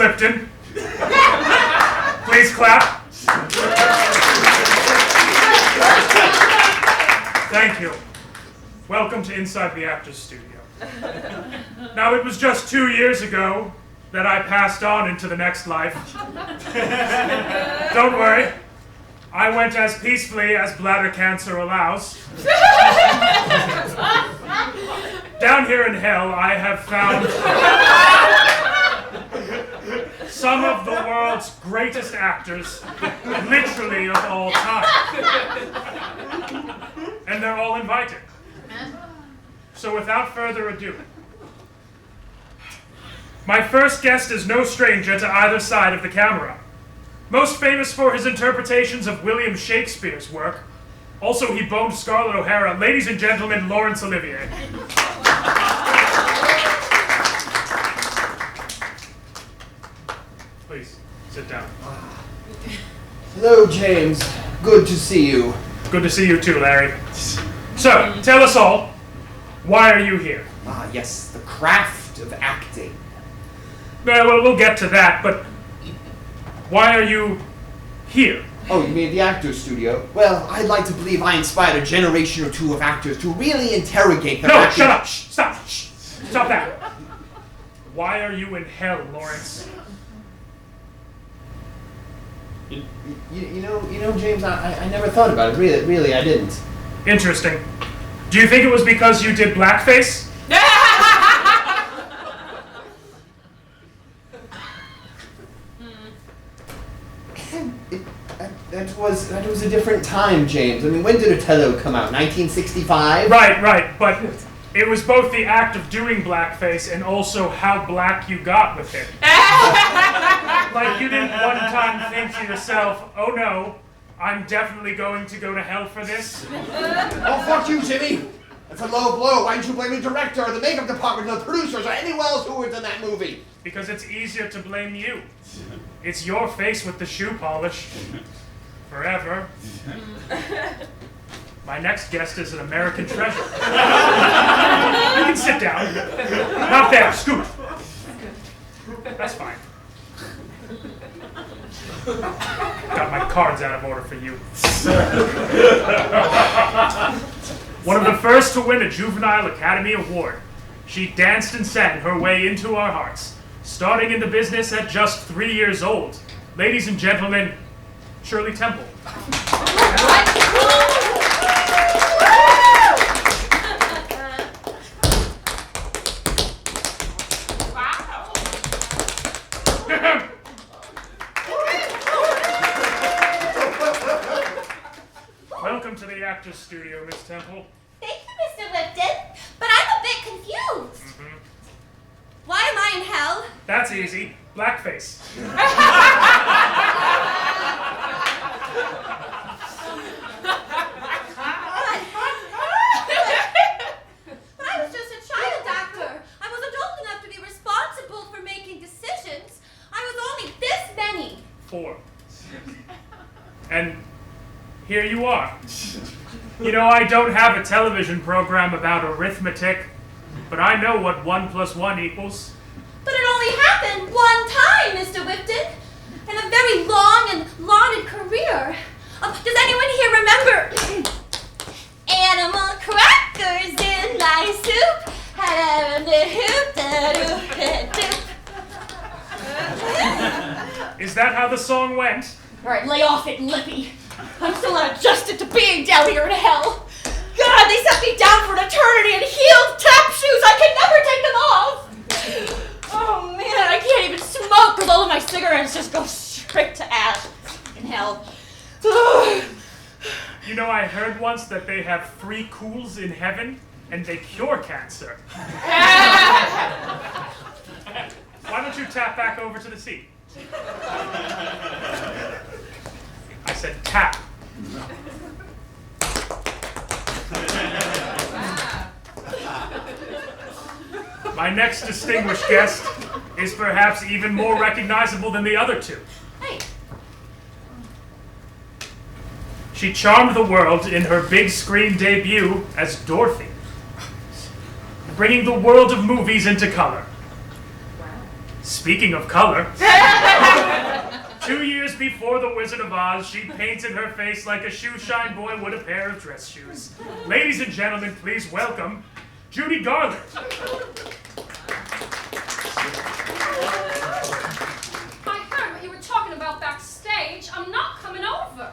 Lipton. Please clap. Thank you. Welcome to Inside the Actors Studio. Now, it was just 2 years ago that I passed on into the next life. Don't worry. I went as peacefully as bladder cancer allows. Down here in hell, I have found some of the world's greatest actors, literally of all time. And they're all invited. So without further ado, my first guest is no stranger to either side of the camera. Most famous for his interpretations of William Shakespeare's work. Also, he boned Scarlett O'Hara. Ladies and gentlemen, Laurence Olivier. Please, sit down. Hello, James. Good to see you. Good to see you too, Larry. So, tell us all, why are you here? Yes, the craft of acting. Well, we'll get to that, but why are you here? Oh, you mean the Actors Studio? Well, I'd like to believe I inspired a generation or two of actors to really interrogate their acting. No, shut up! Shh, stop! Shh. Stop that! Why are you in hell, Laurence? You know, James, I never thought about it. Really, I didn't. Interesting. Do you think it was because you did blackface? That was a different time, James. I mean, when did Othello come out? 1965? Right, but it was both the act of doing blackface and also how black you got with it. Like you didn't one time think to yourself, oh no, I'm definitely going to go to hell for this. Oh, fuck you, Jimmy! That's a low blow. Why didn't you blame the director or the makeup department or the producers or anyone else who was in that movie? Because it's easier to blame you. It's your face with the shoe polish. Forever. My next guest is an American treasure. You can sit down. Not there, scoot. That's fine. Got my cards out of order for you. One of the first to win a Juvenile Academy Award. She danced and sang her way into our hearts, starting in the business at just 3 years old. Ladies and gentlemen, Shirley Temple. Welcome to the Actors Studio, Miss Temple. Thank you, Mr. Lipton, but I'm a bit confused. Mm-hmm. Why am I in hell? That's easy. Blackface. But I was just a child actor. I wasn't old enough to be responsible for making decisions. I was only this many. 4. And here you are. You know, I don't have a television program about arithmetic, but I know what 1 + 1 equals. But it only happened one time, Mr. Lipton, in a very long and lauded career. Does anyone here remember? Animal crackers in my soup. Is that how the song went? All right, lay off it, Lippy. I'm still not adjusted to being down here in hell. God, they set me down for an eternity in heeled tap shoes. I can never take them off. Oh man, I can't even smoke because all of my cigarettes just go straight to ash in hell. You know, I heard once that they have free cools in heaven and they cure cancer. Why don't you tap back over to the seat? I said tap. My next distinguished guest is perhaps even more recognizable than the other two. Hey. She charmed the world in her big screen debut as Dorothy, bringing the world of movies into color. Speaking of color, 2 years before The Wizard of Oz, she painted her face like a shoe-shine boy would a pair of dress shoes. Ladies and gentlemen, please welcome Judy Garland. I heard what you were talking about backstage. I'm not coming over.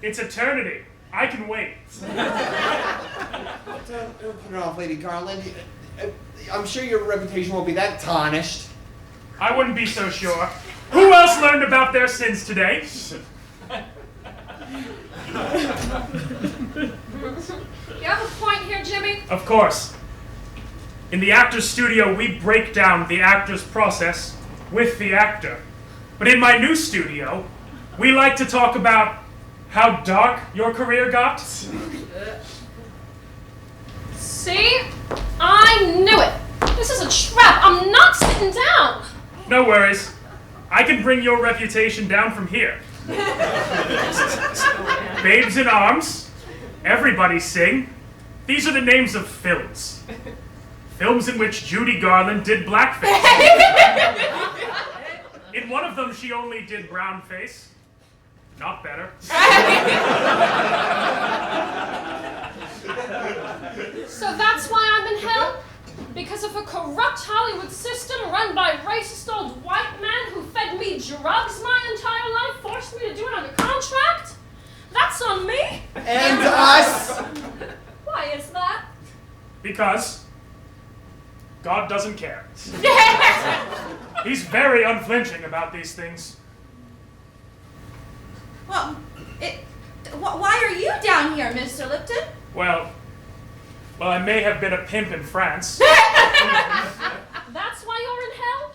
It's eternity. I can wait. Don't put it off, Lady Garland. I'm sure your reputation won't be that tarnished. I wouldn't be so sure. Who else learned about their sins today? You have a point here, Jimmy? Of course. In the actor's studio, we break down the actor's process with the actor. But in my new studio, we like to talk about how dark your career got. See? I knew it. This is a trap. I'm not sitting down. No worries. I can bring your reputation down from here. Babes in Arms, Everybody Sing. These are the names of films. Films in which Judy Garland did blackface. In one of them, she only did brownface. Not better. So that's why I'm in hell? Because of a corrupt Hollywood system run by racist old white men who fed me drugs my entire life, forced me to do it under contract? That's on me? And us! Why is that? Because God doesn't care. He's very unflinching about these things. Well, why are you down here, Mr. Lipton? Well, I may have been a pimp in France. That's why you're in hell?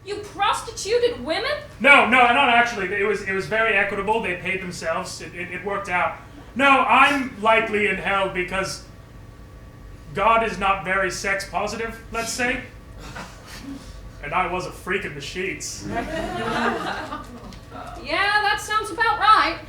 You prostituted women? No, not actually. It was very equitable. They paid themselves. It worked out. No, I'm likely in hell because God is not very sex positive, let's say. And I was a freak in the sheets. Yeah, that sounds about right.